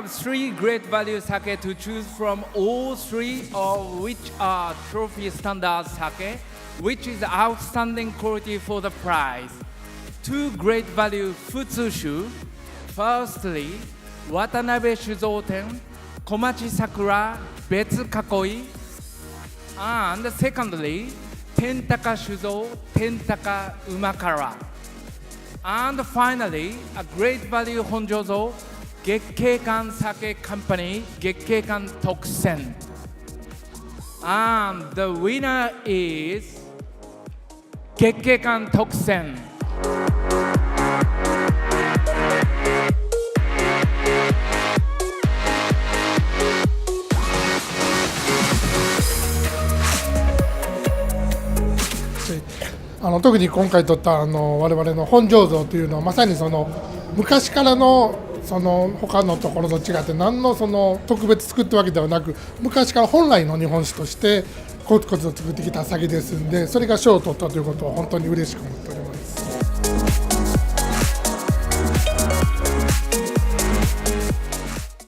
have three great value sake to choose from, all three of which are trophy standard sake, which is outstanding quality for the price. Two great value futsushu. Firstly, Watanabe Shuzouten, Komachi Sakura, Betsu Kakoi. And secondly, Tentaka Shuzo, Tentaka Umakara. And finally, a great value Honjozo, Gekkeikan Sake Company, Gekkeikan Tokusen. And the winner is Gekkeikan Tokusen. 特に今回撮った我々の本醸造というのはまさにその昔からのその他のところと違って何のその特別作ったわけではなく、昔から本来の日本酒としてコツコツと作ってきた酒ですんで、それが賞を取ったということは本当に嬉しく思っております。